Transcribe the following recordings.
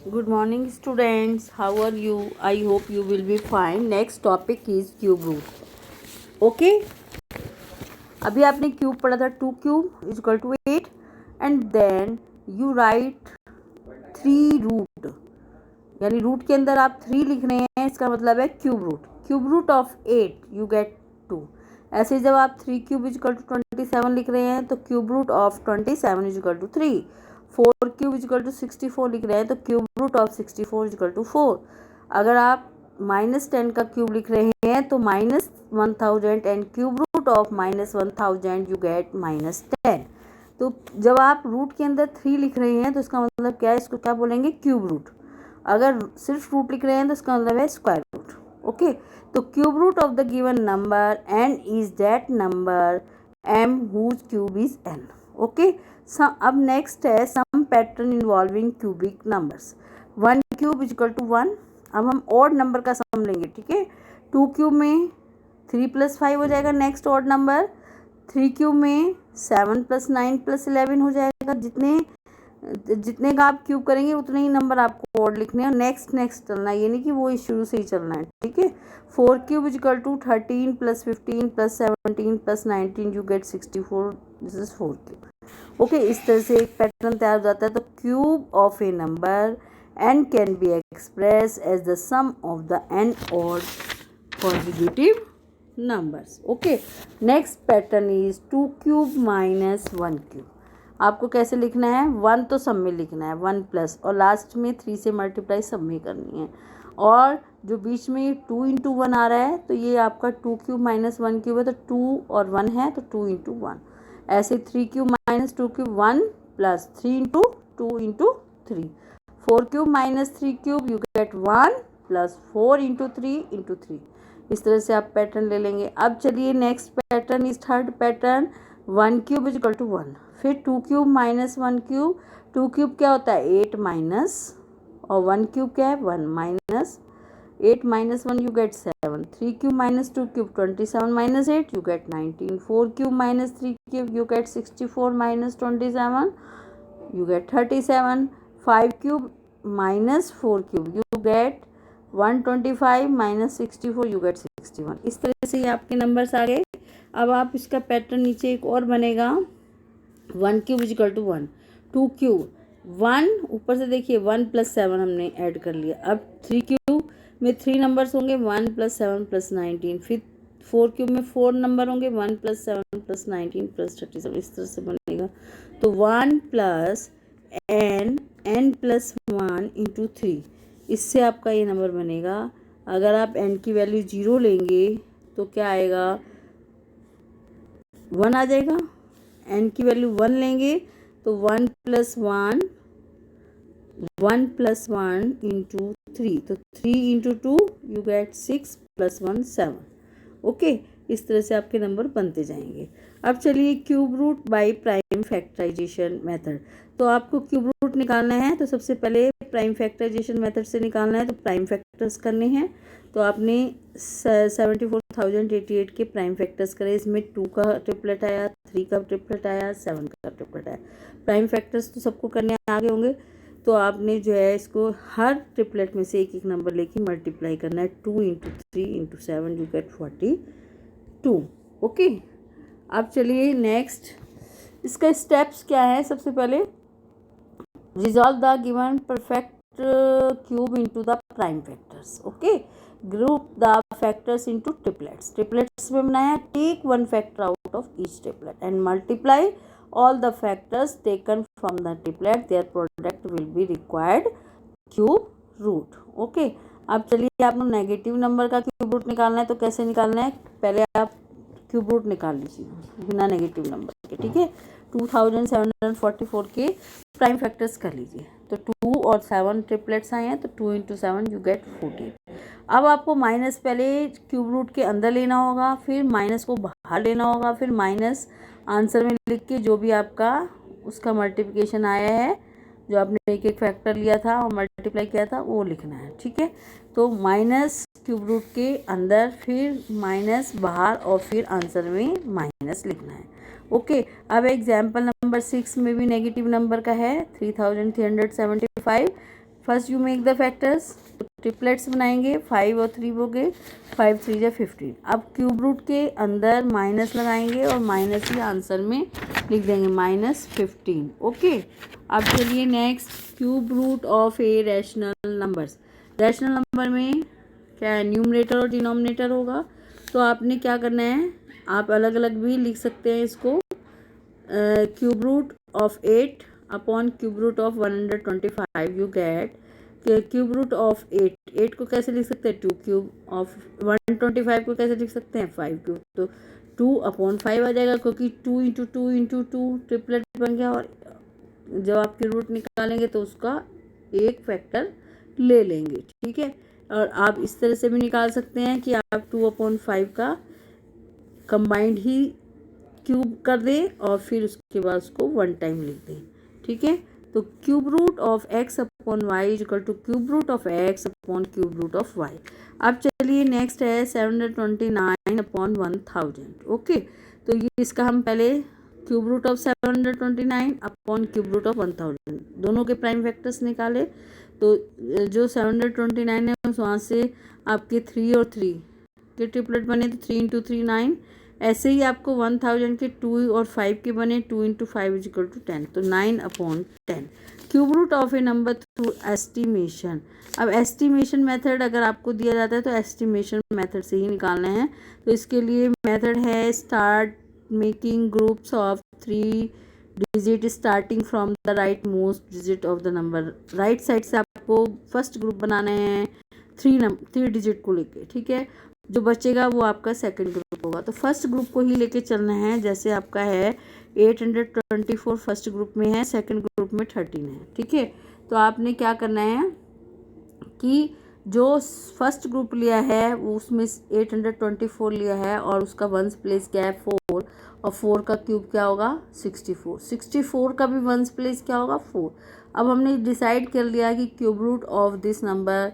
Good morning, students. How are you? I hope you will be fine. Next topic is cube root. Okay. अभी आपने cube पढ़ा था 2 cube is equal to 8 and then you write 3 root, यानी root के अंदर आप 3 लिख रहे हैं, इसका मतलब है cube root. Cube root of 8 you get 2. ऐसे जब आप 3 क्यूब इज इक्वल टू 27 लिख रहे हैं तो cube root of 27 is equal to 3. 4 cube is equal to 64 लिख रहे हैं तो cube root of 64 is equal to 4. अगर आप -10 का क्यूब लिख रहे हैं तो -1000 and cube root of -1000 you get -10. तो जब आप रूट के अंदर 3 लिख रहे हैं तो इसका मतलब क्या है, इसको क्या बोलेंगे, क्यूब रूट. अगर सिर्फ रूट लिख रहे हैं तो इसका मतलब है स्क्वायर रूट. ओके, तो cube root of the given number n is that number m whose cube is n. Okay, अब नेक्स्ट है some pattern involving cubic numbers. 1 cube is equal to 1. अब हम ऑड नंबर का सम लेंगे. ठीक है, 2 cube में 3 + 5 हो जाएगा नेक्स्ट ऑड नंबर. 3 क्यूब में 7 + 9 + 11 हो जाएगा. जितने का आप क्यूब करेंगे उतने ही नंबर आपको ऑड लिखने हैं. नेक्स्ट चलना है, ये नहीं कि वो शुरू से ही चलना है. ठीक है, 4 cube is equal to 13 + 15 + 17 + 19 you get 64. This is 4 cube. Okay, इस तरह से एक पैटर्न तैयार हो जाता है. तो cube of a number n can be express as the sum of the n odd consecutive numbers. Okay, next pattern is 2 cube minus 1 cube. आपको कैसे लिखना है, 1 तो सब में लिखना है, 1 प्लस, और लास्ट में 3 से मल्टीप्लाई सब में करनी है. और जो बीच में 2 × 1 आ रहा है तो ये आपका 2 क्यूब माइनस 1 क्यूब है, तो 2 और 1 है तो 2 × 1. ऐसे 3 cube minus 2 cube 1 plus 3 × 2 × 3. 4 cube minus 3 cube you get 1 plus 4 × 3 × 3. इस तरह से आप पैटर्न ले लेंगे. अब चलिए next pattern is third pattern. 1 cube is equal to 1. फिर 2 क्यूब माइनस 1 क्यूब. 2 क्यूब क्या होता है, 8 माइनस, और 1 क्यूब क्या है, 1 minus. 8 minus 1 you get 7. 3 cube minus 2 cube 27 minus 8 you gate 19. 4 cube minus 3 cube you get 64 minus 27 you get 37. 5 cube minus 4 cube you get 125 minus 64 you get 61. इस तरह से ये आपके नंबर्स आ गए. अब आप इसका पैटर्न नीचे एक और बनेगा. 1 cube is equal to 1. 2 cube 1, ऊपर से देखिए 1 + 7 हमने ऐड कर लिया. अब 3 क्यूब में 3 नंबर्स होंगे, 1 + 7 + 19. फिर 4 क्यूब में 4 नंबर होंगे, 1 + 7 + 19 + 37. इस तरह से बनेगा. तो 1 + n + 1 × 3, इससे आपका ये नंबर बनेगा. अगर आप n की वैल्यू 0 लेंगे तो क्या आएगा, 1 आ जाएगा. n की वैल्यू 1 लेंगे तो 1 + 1 × 3, तो 3 × 2 यू गेट 6 + 1 7. ओके, इस तरह से आपके नंबर बनते जाएंगे. अब चलिए cube root by prime factorisation method. तो आपको क्यूब रूट निकालना है तो सबसे पहले प्राइम फैक्टराइजेशन मेथड से निकालना है. तो प्राइम फैक्टर्स करने हैं तो आपने 74,088 के प्राइम फैक्टर्स करे. इसमें 2 का ट्रिपलेट आया, 3 का ट्रिपलेट आया, 7 का ट्रिपलेट आया. प्राइम फैक्टर्स तो सबको करने आगे होंगे. तो आपने जो है इसको हर ट्रिपलेट में से एक एक नंबर लेके मल्टीप्लाई करना है. 2 × 3 × 7 यू गेट 42. ओके, अब चलिए नेक्स्ट, इसका स्टेप्स क्या है. सबसे पहले resolve the given perfect cube into the prime factors. Okay, group the factors into triplets. Triplets में बनाया, take 1 factor out of each triplet and multiply all the factors taken from the triplet. Their product will be required cube root. Okay, अब चलिए आपको negative number का cube root निकालना है. तो कैसे निकालना है, पहले आप क्यूब रूट निकाल लीजिए बिना नेगेटिव नंबर के. ठीक है, 2744 के प्राइम फैक्टर्स कर लीजिए. तो 2 और 7 ट्रिपलेट्स आए हैं तो 2 × 7 यू गेट 14. अब आपको माइनस पहले क्यूब रूट के अंदर लेना होगा, फिर माइनस को बाहर लेना होगा, फिर माइनस आंसर में लिख के जो भी आपका उसका मल्टीप्लिकेशन आया है, जो आपने एक एक फैक्टर लिया था और मल्टीप्लाई किया था, वो लिखना है. ठीक है, तो माइनस क्यूब रूट के अंदर, फिर माइनस बाहर, और फिर आंसर में माइनस लिखना है. ओके, अब एग्जाम्पल नंबर 6 में भी नेगेटिव नंबर का है. 3375 first you make the factors, triplets बनाएंगे, 5 और 3 हो गए, 5 3 या 15। अब क्यूब रूट के अंदर माइनस लगाएंगे और माइनस ही आंसर में लिख देंगे -15। ओके, अब चलिए next, cube root of a rational numbers. Rational number में क्या है, न्यूमरेटर और डिनोमिनेटर होगा। तो आपने क्या करना है, आप अलग अलग भी लिख सकते हैं इसको। Cube root of 8 upon cube root of 125 you get cube root of 8 को कैसे लिख सकते हैं, 2 क्यूब ऑफ 125 को कैसे लिख सकते हैं, 5 क्यूब। तो 2/5 आ जाएगा, क्योंकि 2 इंटू 2 इंटू 2 ट्रिपलेट बन गया। और जब आप क्यूब रूट निकालेंगे तो उसका एक फैक्टर ले लेंगे, ठीक है। और आप इस तरह से भी निकाल सकते हैं कि आप 2/5 का कंबाइंड ही क्यूब कर दें और फिर उसके बाद उसको 1 टाइम लिख दें, ठीक है। तो cube root of x upon y equal to cube root of x upon cube root of y. अब चलिए नेक्स्ट है 729 अपॉन 1000। ओके, तो ये इसका हम पहले cube root of 729 upon cube root of 1000 दोनों के प्राइम फैक्टर्स निकाले। तो जो 729 है वहाँ से आपके 3 और 3 के ट्रिपलेट बने, तो 3 इंटू 3 9। ऐसे ही आपको 1000 के 2 और 5 के बने, 2 इंटू 5 इज इक्वल टू 10, तो 9/10। Cube root of a number through estimation. अब एस्टिमेशन मेथड अगर आपको दिया जाता है तो एस्टिमेशन मेथड से ही निकालना है। तो इसके लिए मेथड है, start making groups of 3 digit starting from the right most digit of the number. Right side से आपको फर्स्ट ग्रुप बनाना है 3 डिजिट को लेके, ठीक है। जो बचेगा वो आपका सेकंड ग्रुप होगा। तो फर्स्ट ग्रुप को ही लेके चलना है। जैसे आपका है 824 फर्स्ट ग्रुप में है, सेकंड ग्रुप में 13 है, ठीक है। तो आपने क्या करना है कि जो फर्स्ट ग्रुप लिया है वो उसमें 824 लिया है और उसका वंस प्लेस क्या है 4, और 4 का क्यूब क्या होगा 64। 64 का भी वंस प्लेस क्या होगा 4। अब हमने डिसाइड कर लिया कि cube root of this number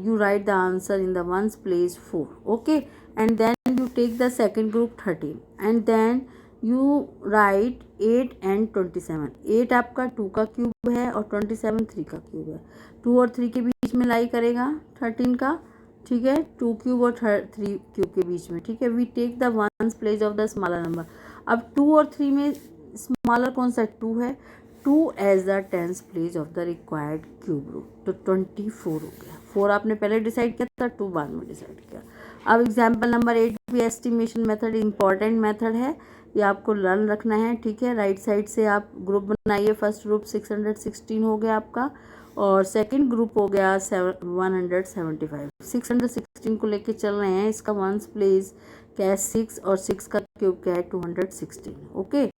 you write the answer in the ones place 4, okay, and then you take the second group 13 and then you write 8 and 27। 8 आपका 2 का क्यूब है और 27 3 का क्यूब है। 2 और 3 के बीच में लाई करेगा 13 का, ठीक है, 2 क्यूब और 3 क्यूब के बीच में, ठीक है। We take the ones place of the smaller number. अब 2 और 3 में स्मॉलर कौन सा 2 है, 2 as the tens place of the required cube root, तो 24 हो गया। 4 आपने पहले डिसाइड किया था, 2 बाद में डिसाइड किया। अब एग्जाम्पल नंबर 8 भी एस्टिमेशन मेथड इंपॉर्टेंट मेथड है, ये आपको लर्न रखना है, ठीक है। राइट साइड से आप ग्रुप बनाइए। फर्स्ट ग्रुप 616 हो गया आपका और सेकंड ग्रुप हो गया 175। 616 को लेके चल रहे हैं। इसका वंस प्लेस क्या है 6 और 6 का क्यूब क्या है 216, okay,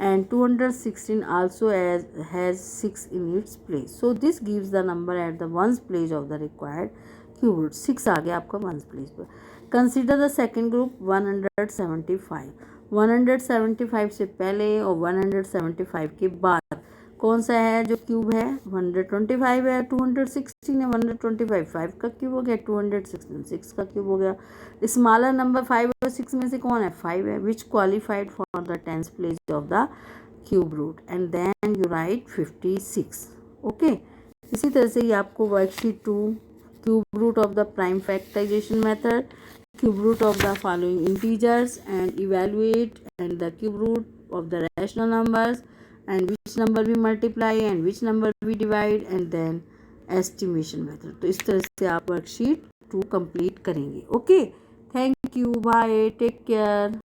and 216 also has 6 in its place, so this gives the number at the ones place of the required cube root। 6 आ गया आपका ones place पर। Consider the second group 175। 175 से पहले और 175 के बाद कौन सा है जो क्यूब है 125 है, 216 है, 125 5 का क्यूब हो गया, 216 6 का क्यूब हो गया। स्मॉलर नंबर 5 और 6 में से कौन है 5 है, which qualified for the tens place of the cube root, and then you write 56, okay. इसी तरह से ही आपको worksheet 2 cube root of the prime factorisation method, cube root of the following integers and evaluate and the cube root of the rational numbers and which number we multiply and which number we divide and then estimation method। तो इस तरह से आप worksheet 2 complete करेंगे, okay. Thank you, bye, take care.